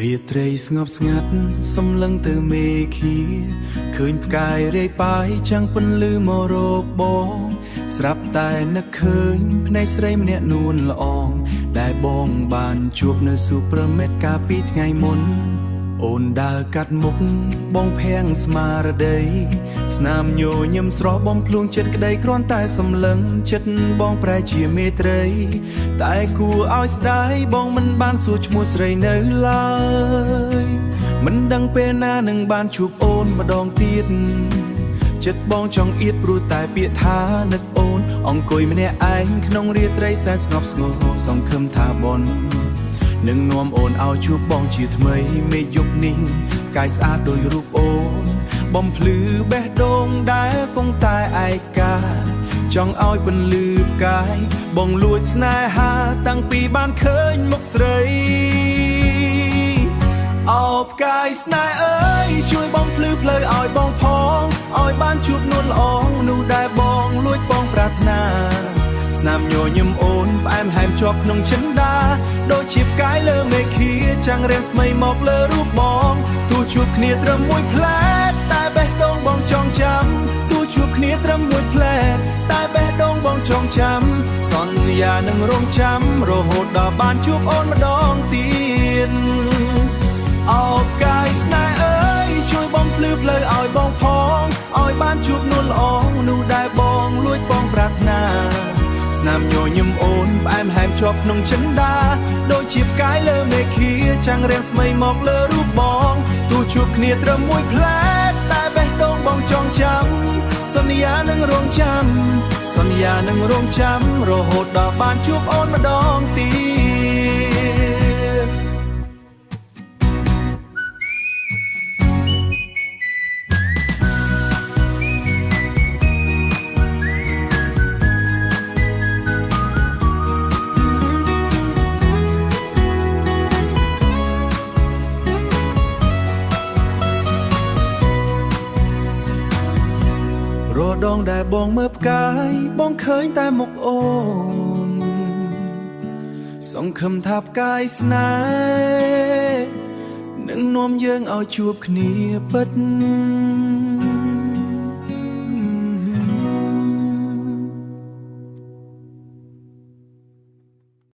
រាត្រីស្ងប់ស្ងាត់សំឡឹងទៅមេឃាឃើញផ្កាយរាយប៉ាយចាំងពន្លឺមករកបងស្រាប់តែនឹកឃើញភ្នែកស្រីម្នាក់នួនល្អងដែលបងបានជួបនៅស៊ូប្រមេតកាលពីថ្ងៃមុនអូនដើរកាត់មុខបងភាំងស្មារតីស្នាមញញឹមស្រស់បំភ្លួងចិត្តក្តីគ្រាន់តែសំឡឹងចិត្តបងប្រែជាមេត្រីតែគួរឲ្យស្ដាយបងមិនបានសួរឈ្មោះស្រីនៅឡើយមិនដឹងពេលណានឹងបានជួបអូនម្ដងទៀតចិត្តបងចង់អៀតព្រោះតែពាក្យថានឹកអូនអង្គុយម្នាក់ឯងក្នុងរាត្រីសែនស្ងប់ស្ងាត់សង្ឃឹមថាបននឹងនាំអូនឲ្យជួបបងជាថ្មីមេឃយប់នេះកាយស្អាតដោយរូបអូនបំភ្លឺបេះដូងដែលគង់តែឯកាចង់ឲ្យពន្លឺផ្កាយបងលួចស្នេហាតាំងពីបានឃើញមុខស្រីអោផ្កាយស្នេហ៍អើយជួយបងភ្លឺផ្លូវឲ្យបងផងឲ្យបានជួបនួនល្អងនោះដែលបងលួចបងប្រាថ្នាស្នាមញញឹមអូនផ្អែមហែមជាប់ក្នុងចិន្តាដូចជាផ្កាយលើមេឃាចាំងរៀងស្មីមកលើរូបបងទោះជួបគ្នាត្រឹមមួយផ្លែតតែបេះដូងបងចងចាំទោះជួបគ្នាត្រឹមមួយផ្លែតតែបេះដូងបងចងចាំសន្យានឹងរងចាំរហូតដល់បានជួបអូនម្ដងទៀតអោផ្កាយស្នេហ៍អើយជួយបងភ្លឺផ្លូវឲ្យបងផងឲ្យបានជួបនួនល្អងនោះដែលបងលួចបងប្រាថ្នាស្នាមញញឹមអូនផ្អែមហែមជាប់ក្នុងចិន្តាដូចជាផ្កាយលើមេឃាចាំងរៀងស្មីមកលើរូបបងទោះជួបគ្នាត្រឹមមួយផ្លែតតែបេះដូងបងចងចាំសន្យានឹងរងចាំសន្យានឹងរងចាំរហូតដល់បានជួបអូនម្ដងទៀតរដងដែលបងមើលផ្កាយបងឃើញតែមុខអូនសង្ឃឹមថាផ្កាយស្នេហ៍នឹងនាំយើងឲ្យជួបគ្នាពិត